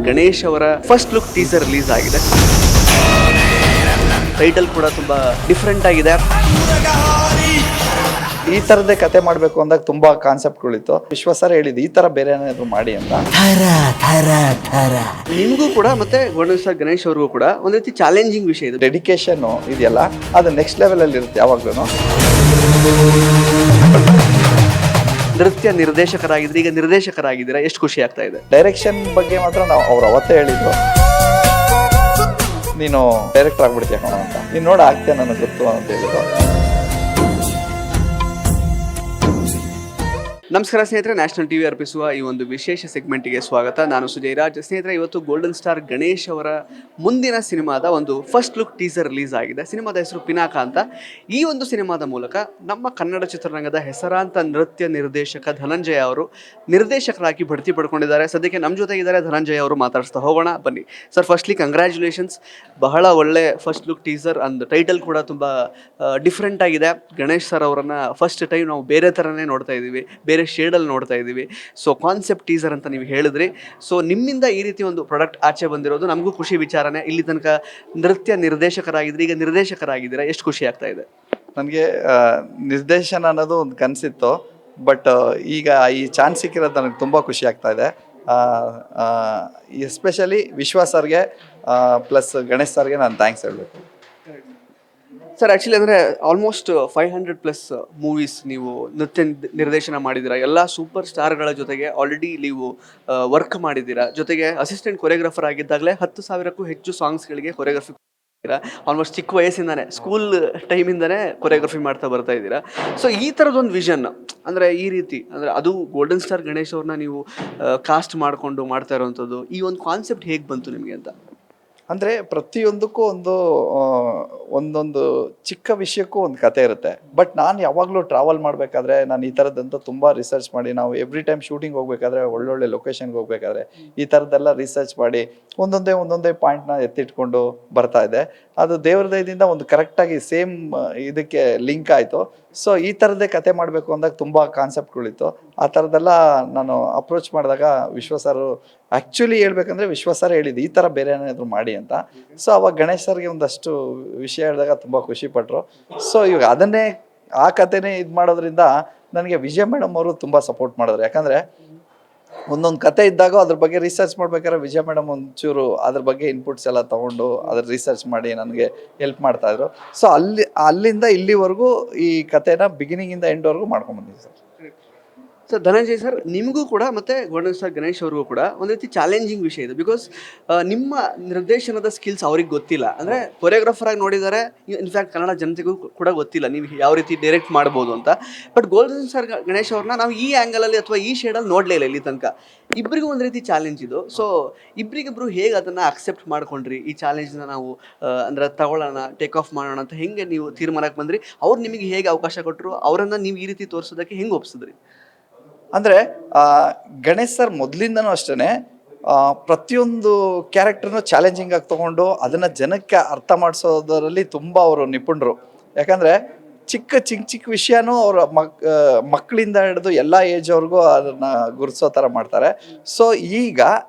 ಗಣೇಶ್ ಅವರ first look teaser release ಆಗಿದೆ. Title ಕೂಡ ತುಂಬಾ ಡಿಫ್ರೆಂಟ್ ಆಗಿದೆ. ಈ ತರದೇ ಕತೆ ಮಾಡಬೇಕು ಅಂದಾಗ ತುಂಬಾ ಕಾನ್ಸೆಪ್ಟ್ಗಳಿತ್ತು. ವಿಶ್ವಾಸರ ಹೇಳಿದ್ದು ಈ ತರ ಬೇರೆ ಏನಾದ್ರು ಮಾಡಿ ಅಂತ. ನಿಮಗೂ ಕೂಡ ಮತ್ತೆ ಗಣೇಶ್ ಅವ್ರಿಗೂ ಕೂಡ ಒಂದ್ ರೀತಿ ಚಾಲೆಂಜಿಂಗ್ ವಿಷಯ ಇದೆ. ಡೆಡಿಕೇಶನ್ ಇದೆಯಲ್ಲ ಅದು ನೆಕ್ಸ್ಟ್ ಲೆವೆಲ್ ಅಲ್ಲಿ ಇರುತ್ತೆ ಯಾವಾಗ್ಲೂ. ನೃತ್ಯ ನಿರ್ದೇಶಕರಾಗಿದ್ರೆ ಈಗ ನಿರ್ದೇಶಕರಾಗಿದ್ದೀರಾ, ಎಷ್ಟು ಖುಷಿ ಆಗ್ತಾ ಇದೆ? ಡೈರೆಕ್ಷನ್ ಬಗ್ಗೆ ಮಾತ್ರ ನಾವು ಅವ್ರು ಅವತ್ತೇ ಹೇಳಿದ್ರು, ನೀನು ಡೈರೆಕ್ಟರ್ ಆಗ್ಬಿಡ್ತೀಯ ಕಣ ಅಂತ. ನೀನು ನೋಡ ಆಗ್ತೀಯ ನನಗೆ ಗೊತ್ತು ಅಂತ ಹೇಳಿದ್ರು. ನಮಸ್ಕಾರ ಸ್ನೇಹಿತರೆ, ನ್ಯಾಷನಲ್ ಟಿವಿ ಅರ್ಪಿಸುವ ಈ ಒಂದು ವಿಶೇಷ ಸೆಗ್ಮೆಂಟ್ಗೆ ಸ್ವಾಗತ. ನಾನು ಸುಜಯ್ ರಾಜ್. ಸ್ನೇಹಿತರೆ, ಇವತ್ತು ಗೋಲ್ಡನ್ ಸ್ಟಾರ್ ಗಣೇಶ್ ಅವರ ಮುಂದಿನ ಸಿನಿಮಾದ ಒಂದು ಫಸ್ಟ್ ಲುಕ್ ಟೀಸರ್ ರಿಲೀಸ್ ಆಗಿದೆ. ಸಿನಿಮಾದ ಹೆಸರು ಪಿನಾಕ ಅಂತ. ಈ ಒಂದು ಸಿನಿಮಾದ ಮೂಲಕ ನಮ್ಮ ಕನ್ನಡ ಚಿತ್ರರಂಗದ ಹೆಸರಾಂತ ನೃತ್ಯ ನಿರ್ದೇಶಕ ಧನಂಜಯ ಅವರು ನಿರ್ದೇಶಕರಾಗಿ ಬಡ್ತಿ ಪಡ್ಕೊಂಡಿದ್ದಾರೆ. ಸದ್ಯಕ್ಕೆ ನಮ್ಮ ಜೊತೆ ಇದ್ದಾರೆ ಧನಂಜಯ ಅವರು. ಮಾತಾಡಿಸ್ತಾ ಹೋಗೋಣ ಬನ್ನಿ. Sir, firstly congratulations. ಬಹಳ ಒಳ್ಳೆ first look teaser and title ಕೂಡ ತುಂಬ ಡಿಫ್ರೆಂಟ್ ಆಗಿದೆ. ಗಣೇಶ್ ಸರ್ ಅವರನ್ನು ಫಸ್ಟ್ ಟೈಮ್ ನಾವು ಬೇರೆ ಥರನೇ ನೋಡ್ತಾ ಇದ್ದೀವಿ, ಬೇರೆ ಶೇಡಲ್ಲಿ ನೋಡ್ತಾ ಇದ್ದೀವಿ. ಸೊ ಕಾನ್ಸೆಪ್ಟ್ ಟೀಸರ್ ಅಂತ ನೀವು ಹೇಳಿದ್ರಿ. ಸೊ ನಿಮ್ಮಿಂದ ಈ ರೀತಿ ಒಂದು ಪ್ರಾಡಕ್ಟ್ ಆಚೆ ಬಂದಿರೋದು ನಮಗೂ ಖುಷಿ ವಿಚಾರನೇ. ಇಲ್ಲಿ ತನಕ ನೃತ್ಯ ನಿರ್ದೇಶಕರಾಗಿದ್ರಿ, ಈಗ ನಿರ್ದೇಶಕರಾಗಿದ್ದೀರಾ, ಎಷ್ಟು ಖುಷಿ ಆಗ್ತಾ ಇದೆ? ನನಗೆ ನಿರ್ದೇಶನ ಅನ್ನೋದು ಒಂದು ಕನಸಿತ್ತು, ಬಟ್ ಈಗ ಈ ಚಾನ್ಸ್ ಸಿಕ್ಕಿರೋದು ನನಗೆ ತುಂಬ ಖುಷಿ ಆಗ್ತಾ ಇದೆ. ಎಸ್ಪೆಷಲಿ ವಿಶ್ವಾಸ್ ಸರ್ಗೆ ಪ್ಲಸ್ ಗಣೇಶ್ ಸರ್ಗೆ ನಾನು ಥ್ಯಾಂಕ್ಸ್ ಹೇಳಬೇಕು. ಸರ್, ಆ್ಯಕ್ಚುಲಿ ಅಂದರೆ ಆಲ್ಮೋಸ್ಟ್ 500+ ಮೂವೀಸ್ ನೀವು ನೃತ್ಯ ನಿರ್ದೇಶನ ಮಾಡಿದ್ದೀರಾ. ಎಲ್ಲ ಸೂಪರ್ ಸ್ಟಾರ್ಗಳ ಜೊತೆಗೆ ಆಲ್ರೆಡಿ ನೀವು ವರ್ಕ್ ಮಾಡಿದ್ದೀರಾ. ಜೊತೆಗೆ ಅಸಿಸ್ಟೆಂಟ್ ಕೊರಿಯೋಗ್ರಾಫರ್ ಆಗಿದ್ದಾಗಲೇ 10,000ಕ್ಕೂ ಹೆಚ್ಚು ಸಾಂಗ್ಸ್ಗಳಿಗೆ ಕೊರಿಯೋಗ್ರಫಿ ಮಾಡಿದ್ದೀರಾ. ಆಲ್ಮೋಸ್ಟ್ ಚಿಕ್ಕ ವಯಸ್ಸಿಂದಾನೆ, ಸ್ಕೂಲ್ ಟೈಮಿಂದನೇ ಕೊರಿಯೋಗ್ರಫಿ ಮಾಡ್ತಾ ಬರ್ತಾ ಇದ್ದೀರಾ. ಸೊ ಈ ಥರದೊಂದು ವಿಷನ್ ಅಂದರೆ ಈ ರೀತಿ ಅಂದರೆ ಅದು ಗೋಲ್ಡನ್ ಸ್ಟಾರ್ ಗಣೇಶ್ ಅವ್ರನ್ನ ನೀವು ಕಾಸ್ಟ್ ಮಾಡಿಕೊಂಡು ಮಾಡ್ತಾ ಇರೋವಂಥದ್ದು, ಈ ಒಂದು ಕಾನ್ಸೆಪ್ಟ್ ಹೇಗೆ ಬಂತು ನಿಮಗೆ ಅಂತ? ಅಂದರೆ ಪ್ರತಿಯೊಂದಕ್ಕೂ ಒಂದೊಂದು ಚಿಕ್ಕ ವಿಷಯಕ್ಕೂ ಒಂದು ಕತೆ ಇರುತ್ತೆ. ಬಟ್ ನಾನು ಯಾವಾಗಲೂ ಟ್ರಾವೆಲ್ ಮಾಡಬೇಕಾದ್ರೆ ನಾನು ಈ ಥರದ್ದಂತ ತುಂಬ ರಿಸರ್ಚ್ ಮಾಡಿ, ನಾವು ಎವ್ರಿ ಟೈಮ್ ಶೂಟಿಂಗ್ ಹೋಗ್ಬೇಕಾದ್ರೆ, ಒಳ್ಳೊಳ್ಳೆ ಲೊಕೇಶನ್ಗೆ ಹೋಗ್ಬೇಕಾದ್ರೆ ಈ ಥರದ್ದೆಲ್ಲ ರಿಸರ್ಚ್ ಮಾಡಿ ಒಂದೊಂದೇ ಪಾಯಿಂಟ್ನ ಎತ್ತಿಟ್ಕೊಂಡು ಬರ್ತಾ ಇದೆ. ಅದು ದೇವ್ರ ದಯದಿಂದ ಒಂದು ಕರೆಕ್ಟಾಗಿ ಸೇಮ್ ಇದಕ್ಕೆ ಲಿಂಕ್ ಆಯಿತು. ಸೊ ಈ ಥರದ್ದೇ ಕತೆ ಮಾಡಬೇಕು ಅಂದಾಗ ತುಂಬ ಕಾನ್ಸೆಪ್ಟ್ಗಳಿತ್ತು. ಆ ಥರದ್ದೆಲ್ಲ ನಾನು ಅಪ್ರೋಚ್ ಮಾಡಿದಾಗ ವಿಶ್ವಾಸರು, ಆ್ಯಕ್ಚುಲಿ ಹೇಳ್ಬೇಕಂದ್ರೆ ವಿಶ್ವಾಸರ ಹೇಳಿದ್ದು ಈ ಥರ ಬೇರೆ ಏನಾದರೂ ಮಾಡಿ ಅಂತ. ಸೊ ಅವಾಗ ಗಣೇಶ್ ಸರ್ಗೆ ಒಂದಷ್ಟು ವಿಷಯ ಹೇಳಿದಾಗ ತುಂಬ ಖುಷಿಪಟ್ಟರು. ಸೊ ಇವಾಗ ಅದನ್ನೇ ಆ ಕತೆನೇ ಇದು ಮಾಡೋದ್ರಿಂದ ನನಗೆ ವಿಜಯ ಮೇಡಮ್ ಅವರು ತುಂಬ ಸಪೋರ್ಟ್ ಮಾಡಿದ್ರು. ಯಾಕಂದರೆ ಒಂದೊಂದು ಕತೆ ಇದ್ದಾಗ ಅದ್ರ ಬಗ್ಗೆ ರಿಸರ್ಚ್ ಮಾಡ್ಬೇಕಾದ್ರೆ ವಿಜಯ ಮೇಡಮ್ ಒಂಚೂರು ಅದ್ರ ಬಗ್ಗೆ ಇನ್ಪುಟ್ಸ್ ಎಲ್ಲ ತೊಗೊಂಡು ಅದ್ರ ರಿಸರ್ಚ್ ಮಾಡಿ ನನಗೆ ಹೆಲ್ಪ್ ಮಾಡ್ತಾಯಿದ್ರು. ಸೊ ಅಲ್ಲಿಂದ ಇಲ್ಲಿವರೆಗೂ ಈ ಕತೆನ ಬಿಗಿನಿಂಗಿಂದ ಎಂಡ್ವರೆಗೂ ಮಾಡ್ಕೊಂಡ್ಬಂದಿದ್ದೆ ಸರ್. ಸರ್, ಧನಂಜಯ್ ಸರ್, ನಿಮಗೂ ಕೂಡ ಮತ್ತು ಗೋಲ್ಡನ್ ಸ್ಟಾರ್ ಗಣೇಶ್ ಅವ್ರಿಗೂ ಕೂಡ ಒಂದು ರೀತಿ ಚಾಲೆಂಜಿಂಗ್ ವಿಷಯ ಇದೆ. ಬಿಕಾಸ್ ನಿಮ್ಮ ನಿರ್ದೇಶನದ ಸ್ಕಿಲ್ಸ್ ಅವ್ರಿಗೆ ಗೊತ್ತಿಲ್ಲ. ಅಂದರೆ ಕೊರಿಯೋಗ್ರಾಫರ್ ಆಗಿ ನೋಡಿದ್ದಾರೆ, ಇನ್ಫ್ಯಾಕ್ಟ್ ಕನ್ನಡ ಜನತೆಗೂ ಕೂಡ ಗೊತ್ತಿಲ್ಲ ನೀವು ಯಾವ ರೀತಿ ಡೈರೆಕ್ಟ್ ಮಾಡ್ಬೋದು ಅಂತ. ಬಟ್ ಗೋಲ್ಡನ್ ಸ್ಟಾರ್ ಗಣೇಶ್ ಅವ್ರನ್ನ ನಾವು ಈ ಆ್ಯಂಗಲಲ್ಲಿ ಅಥವಾ ಈ ಶೇಡಲ್ಲಿ ನೋಡಲೇ ಇಲ್ಲ ಇಲ್ಲಿ ತನಕ. ಇಬ್ಬರಿಗೂ ಒಂದು ರೀತಿ ಚಾಲೆಂಜ್ ಇದು. ಸೊ ಇಬ್ಬರಿಗಿಬ್ರು ಹೇಗೆ ಅದನ್ನು ಅಕ್ಸೆಪ್ಟ್ ಮಾಡ್ಕೊಂಡ್ರಿ? ಈ ಚಾಲೆಂಜ್ನ ನಾವು ಅಂದರೆ ತಗೊಳ್ಳೋಣ, ಟೇಕ್ ಆಫ್ ಮಾಡೋಣ ಅಂತ ಹೆಂಗೆ ನೀವು ತೀರ್ಮಾನಕ್ಕೆ ಬಂದ್ರಿ? ಅವ್ರು ನಿಮಗೆ ಹೇಗೆ ಅವಕಾಶ ಕೊಟ್ಟರು? ಅವರನ್ನು ನೀವು ಈ ರೀತಿ ತೋರಿಸೋದಕ್ಕೆ ಹೆಂಗೆ ಒಪ್ಸಿದ್ರಿ? ಅಂದರೆ ಗಣೇಶ್ ಸರ್ ಮೊದಲಿಂದನೂ ಅಷ್ಟೇ ಪ್ರತಿಯೊಂದು ಕ್ಯಾರೆಕ್ಟರ್ನು ಚಾಲೆಂಜಿಂಗ್ ಆಗಿ ತೊಗೊಂಡು ಅದನ್ನು ಜನಕ್ಕೆ ಅರ್ಥ ಮಾಡಿಸೋದರಲ್ಲಿ ತುಂಬ ಅವರು ನಿಪುಣರು. ಯಾಕಂದರೆ ಚಿಕ್ಕ ವಿಷಯನೂ ಅವರ ಮಕ್ಕಳಿಂದ ಹಿಡಿದು ಎಲ್ಲ ಏಜ್ ಅವ್ರಿಗೂ ಅದನ್ನು ಗುರುತಿಸೋ ಥರ ಮಾಡ್ತಾರೆ. ಸೊ ಈಗ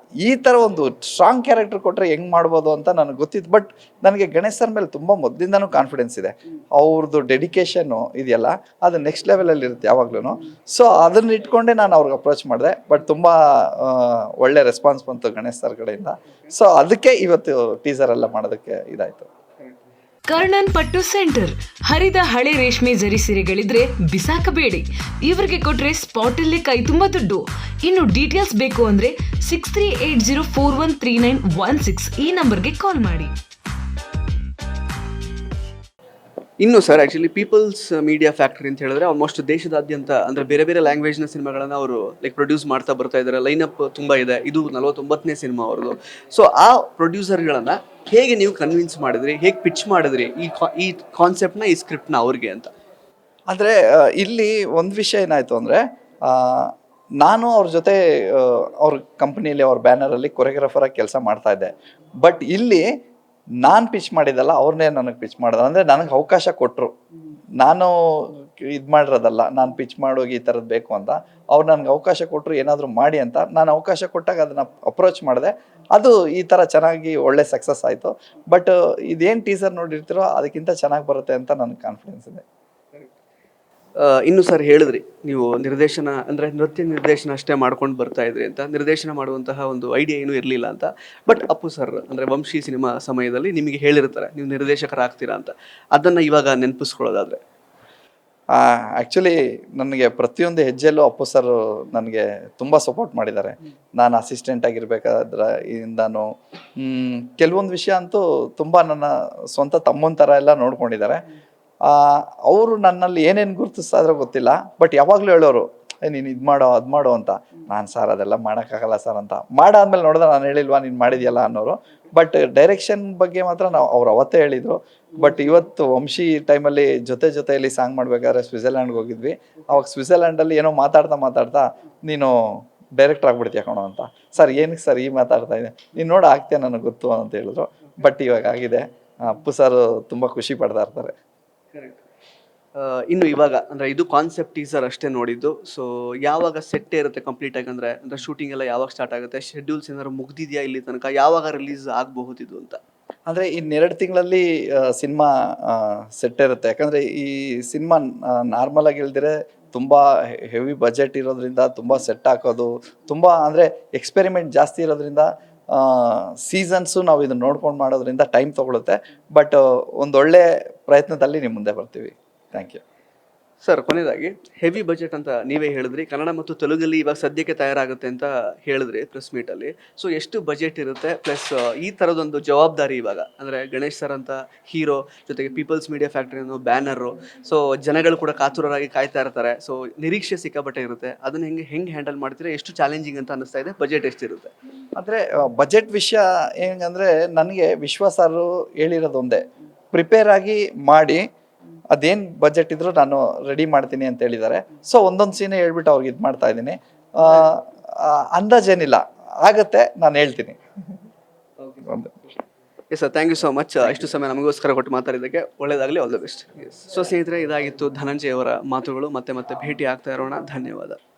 ಈ ಥರ ಒಂದು ಸ್ಟ್ರಾಂಗ್ ಕ್ಯಾರೆಕ್ಟರ್ ಕೊಟ್ಟರೆ ಹೆಂಗೆ ಮಾಡ್ಬೋದು ಅಂತ ನನಗೆ ಗೊತ್ತಿತ್ತು. ಬಟ್ ನನಗೆ ಗಣೇಶ್ ಸರ್ ಮೇಲೆ ತುಂಬ ಮೊದಲಿಂದನೂ ಕಾನ್ಫಿಡೆನ್ಸ್ ಇದೆ. ಅವ್ರದ್ದು ಡೆಡಿಕೇಶನ್ನು ಇದೆಯಲ್ಲ ಅದು ನೆಕ್ಸ್ಟ್ ಲೆವೆಲಲ್ಲಿ ಇರುತ್ತೆ ಯಾವಾಗ್ಲೂ. ಸೊ ಅದನ್ನ ಇಟ್ಕೊಂಡೆ ನಾನು ಅವ್ರಿಗೆ ಅಪ್ರೋಚ್ ಮಾಡಿದೆ. ಬಟ್ ತುಂಬ ಒಳ್ಳೆ ರೆಸ್ಪಾನ್ಸ್ ಬಂತು ಗಣೇಶ್ ಸರ್ ಕಡೆಯಿಂದ. ಸೊ ಅದಕ್ಕೆ ಇವತ್ತು ಟೀಸರ್ ಎಲ್ಲ ಮಾಡೋದಕ್ಕೆ ಇದಾಯಿತು. ಕರ್ಣನ್ ಪಟ್ಟು ಸೆಂಟರ್. ಹರಿದ ಹಳೆ ರೇಷ್ಮೆ ಜರಿ ಸೀರೆಗಳಿದ್ರೆ ಬಿಸಾಕಬೇಡಿ. ಇವರಿಗೆ ಕೊಟ್ರೆ ಸ್ಪಾಟಲ್ಲೇ ಕೈ ತುಂಬ ದುಡ್ಡು. ಇನ್ನು ಡೀಟೇಲ್ಸ್ ಬೇಕು ಅಂದ್ರೆ 6380413916 ಈ ನಂಬರ್ಗೆ ಕಾಲ್ ಮಾಡಿ. ಇನ್ನು sir, actually peoples media factory ಅಂತ ಹೇಳಿದ್ರೆ ಆಲ್ಮೋಸ್ಟ್ ದೇಶದಾದ್ಯಂತ ಅಂದರೆ ಬೇರೆ ಬೇರೆ ಲ್ಯಾಂಗ್ವೇಜ್ನ ಸಿನಿಮಾಗಳನ್ನು ಅವರು ಪ್ರೊಡ್ಯೂಸ್ ಮಾಡ್ತಾ ಬರ್ತಾ ಇದ್ದಾರೆ. ಲೈನಪ್ ತುಂಬ ಇದೆ. ಇದು 49ನೇ ಸಿನಿಮಾ ಅವ್ರದ್ದು. ಸೊ ಆ ಪ್ರೊಡ್ಯೂಸರ್ಗಳನ್ನು ಹೇಗೆ ನೀವು ಕನ್ವಿನ್ಸ್ ಮಾಡಿದ್ರಿ, ಹೇಗೆ ಪಿಚ್ ಮಾಡಿದ್ರಿ ಈ ಕಾನ್ಸೆಪ್ಟ್ನ, ಈ ಸ್ಕ್ರಿಪ್ಟ್ನ ಅವ್ರಿಗೆ ಅಂತ? ಅಂದರೆ ಇಲ್ಲಿ ಒಂದು ವಿಷಯ ಏನಾಯಿತು ಅಂದರೆ, ನಾನು ಅವ್ರ ಜೊತೆ ಅವ್ರ ಕಂಪ್ನಿಯಲ್ಲಿ ಅವ್ರ ಬ್ಯಾನರಲ್ಲಿ ಕೊರಿಯೋಗ್ರಾಫರಾಗಿ ಕೆಲಸ ಮಾಡ್ತಾಯಿದ್ದೆ. ಬಟ್ ಇಲ್ಲಿ ನಾನು ಪಿಚ್ ಮಾಡಿದ್ದಲ್ಲ, ಅವ್ರನ್ನೇ ನನಗೆ ಪಿಚ್ ಮಾಡಿದ್ರು. ಅಂದರೆ ನನಗೆ ಅವಕಾಶ ಕೊಟ್ಟರು. ನಾನು ಇದು ಮಾಡಿರೋದಲ್ಲ, ನಾನು ಪಿಚ್ ಮಾಡೋಗಿ ಈ ಥರದ್ದು ಬೇಕು ಅಂತ. ಅವ್ರು ನನಗೆ ಅವಕಾಶ ಕೊಟ್ಟರು ಏನಾದರೂ ಮಾಡಿ ಅಂತ. ನಾನು ಅವಕಾಶ ಕೊಟ್ಟಾಗ ಅದನ್ನು ಅಪ್ರೋಚ್ ಮಾಡಿದೆ. ಅದು ಈ ಥರ ಚೆನ್ನಾಗಿ ಒಳ್ಳೆ ಸಕ್ಸಸ್ ಆಯಿತು. ಬಟ್ ಇದೇನು ಟೀಸರ್ ನೋಡಿರ್ತೀರೋ ಅದಕ್ಕಿಂತ ಚೆನ್ನಾಗಿ ಬರುತ್ತೆ ಅಂತ ನನಗೆ ಕಾನ್ಫಿಡೆನ್ಸ್ ಇದೆ. ಇನ್ನು ಸರ್ ಹೇಳಿದ್ರಿ ನೀವು ನಿರ್ದೇಶನ ಅಂದರೆ ನೃತ್ಯ ನಿರ್ದೇಶನ ಅಷ್ಟೇ ಮಾಡ್ಕೊಂಡು ಬರ್ತಾ ಇದ್ರಿ ಅಂತ, ನಿರ್ದೇಶನ ಮಾಡುವಂತಹ ಒಂದು ಐಡಿಯಾ ಏನೂ ಇರಲಿಲ್ಲ ಅಂತ. ಬಟ್ ಅಪ್ಪು ಸರ್ ಅಂದರೆ ವಂಶಿ ಸಿನಿಮಾ ಸಮಯದಲ್ಲಿ ನಿಮಗೆ ಹೇಳಿರ್ತಾರೆ ನೀವು ನಿರ್ದೇಶಕರಾಗ್ತೀರಾ ಅಂತ. ಅದನ್ನು ಇವಾಗ ನೆನಪಿಸ್ಕೊಳ್ಳೋದಾದರೆ ಆ್ಯಕ್ಚುಲಿ ನನಗೆ ಪ್ರತಿಯೊಂದು ಹೆಜ್ಜೆಯಲ್ಲೂ ಅಪ್ಪು ಸರ್ ನನಗೆ ತುಂಬ ಸಪೋರ್ಟ್ ಮಾಡಿದ್ದಾರೆ. ನಾನು ಅಸಿಸ್ಟೆಂಟ್ ಆಗಿರ್ಬೇಕಾದ್ರೆ ಇಂದಾನು ಕೆಲವೊಂದು ವಿಷಯ ಅಂತೂ ತುಂಬ ನನ್ನ ಸ್ವಂತ ತಮ್ಮನ ಥರ ಎಲ್ಲ ನೋಡ್ಕೊಂಡಿದ್ದಾರೆ. ಅವರು ನನ್ನಲ್ಲಿ ಏನೇನು ಗುರುತಿಸ್ತಾಯಿದ್ರೋ ಗೊತ್ತಿಲ್ಲ, ಬಟ್ ಯಾವಾಗಲೂ ಹೇಳೋರು ನೀನು ಇದು ಮಾಡೋ ಅದು ಮಾಡೋ ಅಂತ. ನಾನು ಸರ್ ಅದೆಲ್ಲ ಮಾಡೋಕ್ಕಾಗಲ್ಲ ಸರ್ ಅಂತ. ಮಾಡಾದ್ಮೇಲೆ ನೋಡಿದ್ರೆ ನಾನು ಹೇಳಿಲ್ವಾ ನೀನು ಮಾಡಿದ್ಯಲ್ಲ ಅನ್ನೋರು. ಬಟ್ ಡೈರೆಕ್ಷನ್ ಬಗ್ಗೆ ಮಾತ್ರ ಅವ್ರು ಅವತ್ತೇ ಹೇಳಿದರು. ಬಟ್ ಇವತ್ತು ವಂಶಿ ಟೈಮಲ್ಲಿ ಜೊತೆಯಲ್ಲಿ ಸಾಂಗ್ ಮಾಡಬೇಕಾದ್ರೆ ಸ್ವಿಟ್ಜರ್ಲ್ಯಾಂಡ್ಗೆ ಹೋಗಿದ್ವಿ. ಅವಾಗ ಸ್ವಿಟ್ಜರ್ಲ್ಯಾಂಡಲ್ಲಿ ಏನೋ ಮಾತಾಡ್ತಾ ನೀನು ಡೈರೆಕ್ಟರ್ ಆಗ್ಬಿಡ್ತೀಯ ಕಣೋ ಅಂತ. ಸರ್ ಏನಕ್ಕೆ ಸರ್ ಮಾತಾಡ್ತಾ ಇದೆ, ನೀನು ನೋಡಿ ಆಗ್ತೀಯ ನನಗೆ ಗೊತ್ತು ಅಂತ ಹೇಳಿದ್ರು. ಬಟ್ ಇವಾಗ ಆಗಿದೆ. ಅಪ್ಪು ಸರ್ ತುಂಬ ಖುಷಿ ಪಡ್ತಾ ಇರ್ತಾರೆ. ಇನ್ನು ಇವಾಗ ಅಂದರೆ ಇದು ಕಾನ್ಸೆಪ್ಟ್ ಟೀಸರ್ ಅಷ್ಟೇ ನೋಡಿದ್ದು. ಸೊ ಯಾವಾಗ ಸೆಟ್ ಇರುತ್ತೆ ಕಂಪ್ಲೀಟ್ ಆಗಿ, ಅಂದರೆ ಶೂಟಿಂಗ್ ಎಲ್ಲ ಯಾವಾಗ ಸ್ಟಾರ್ಟ್ ಆಗುತ್ತೆ, ಶೆಡ್ಯೂಲ್ಸ್ ಏನಾದ್ರು ಮುಗ್ದಿದೆಯಾ ಇಲ್ಲಿ ತನಕ, ಯಾವಾಗ ರಿಲೀಸ್ ಆಗಬಹುದು ಇದು ಅಂತ? ಅಂದರೆ ಇನ್ನೆರಡು ತಿಂಗಳಲ್ಲಿ ಸಿನಿಮಾ ಸೆಟ್ ಇರುತ್ತೆ. ಯಾಕಂದರೆ ಈ ಸಿನಿಮಾ ನಾರ್ಮಲ್ ಆಗಿ ಹೇಳಿದ್ರೆ ತುಂಬ ಹೆವಿ ಬಜೆಟ್ ಇರೋದ್ರಿಂದ ತುಂಬ ಸೆಟ್ ಹಾಕೋದು ತುಂಬ ಅಂದರೆ ಎಕ್ಸ್ಪೆರಿಮೆಂಟ್ ಜಾಸ್ತಿ ಇರೋದ್ರಿಂದ ಸೀಸನ್ಸು ನಾವು ಇದನ್ನು ನೋಡ್ಕೊಂಡು ಮಾಡೋದ್ರಿಂದ ಟೈಮ್ ತೊಗೊಳುತ್ತೆ. ಬಟ್ ಒಂದೊಳ್ಳೆ ಪ್ರಯತ್ನದಲ್ಲಿ ನಿಮ್ಮ ಮುಂದೆ ಬರ್ತೀವಿ. Thank you sir. ಕೊನೆಯದಾಗಿ ಹೆವಿ ಬಜೆಟ್ ಅಂತ ನೀವೇ ಹೇಳಿದ್ರಿ, ಕನ್ನಡ ಮತ್ತು ತೆಲುಗಲ್ಲಿ ಇವಾಗ ಸದ್ಯಕ್ಕೆ ತಯಾರಾಗುತ್ತೆ ಅಂತ ಹೇಳಿದ್ರಿ ಪ್ರೆಸ್ ಮೀಟಲ್ಲಿ. ಸೊ ಎಷ್ಟು ಬಜೆಟ್ ಇರುತ್ತೆ, ಪ್ಲಸ್ ಈ ಥರದೊಂದು ಜವಾಬ್ದಾರಿ ಇವಾಗ ಅಂದರೆ ಗಣೇಶ್ ಸರ್ ಅಂತ ಹೀರೋ ಜೊತೆಗೆ ಪೀಪಲ್ಸ್ ಮೀಡಿಯಾ ಫ್ಯಾಕ್ಟ್ರಿ ಅನ್ನೋ ಬ್ಯಾನರು, ಸೊ ಜನಗಳು ಕೂಡ ಕಾತುರರಾಗಿ ಕಾಯ್ತಾ ಇರ್ತಾರೆ. ಸೊ ನಿರೀಕ್ಷೆ ಸಿಕ್ಕಾಪಟ್ಟೆ ಇರುತ್ತೆ. ಅದನ್ನು ಹೆಂಗೆ ಹ್ಯಾಂಡಲ್ ಮಾಡ್ತೀರಾ, ಎಷ್ಟು ಚಾಲೆಂಜಿಂಗ್ ಅಂತ ಅನ್ನಿಸ್ತಾ ಇದೆ, ಬಜೆಟ್ ಎಷ್ಟಿರುತ್ತೆ? ಅಂದರೆ ಬಜೆಟ್ ವಿಷಯ ಹೆಂಗಂದರೆ ನನಗೆ ವಿಶ್ವಾಸ ಹೇಳಿರೋದು ಒಂದೇ, ಪ್ರಿಪೇರ್ ಆಗಿ ಮಾಡಿ ಅದೇನು ಬಜೆಟ್ ಇದ್ರೂ ನಾನು ರೆಡಿ ಮಾಡ್ತೀನಿ ಅಂತ ಹೇಳಿದ್ದಾರೆ. ಸೊ ಒಂದೊಂದು ಸೀನೇ ಹೇಳ್ಬಿಟ್ಟು ಅವ್ರಿಗೆ ಇದು ಮಾಡ್ತಾ ಇದ್ದೀನಿ. ಅಂದಾಜೇನಿಲ್ಲ, ಆಗತ್ತೆ, ನಾನು ಹೇಳ್ತೀನಿ. Yes sir, thank you so much. ಇಷ್ಟು ಸಮಯ ನಮಗೋಸ್ಕರ ಕೊಟ್ಟು ಮಾತಾಡಿದ್ದಕ್ಕೆ ಒಳ್ಳೆಯದಾಗಲಿ, ಆಲ್ ದ ಬೆಸ್ಟ್. ಸೊ ಸ್ನೇಹಿತರೆ, ಇದಾಗಿತ್ತು ಧನಂಜಯ್ ಅವರ ಮಾತುಗಳು. ಮತ್ತೆ ಭೇಟಿ ಆಗ್ತಾ ಇರೋಣ. ಧನ್ಯವಾದ.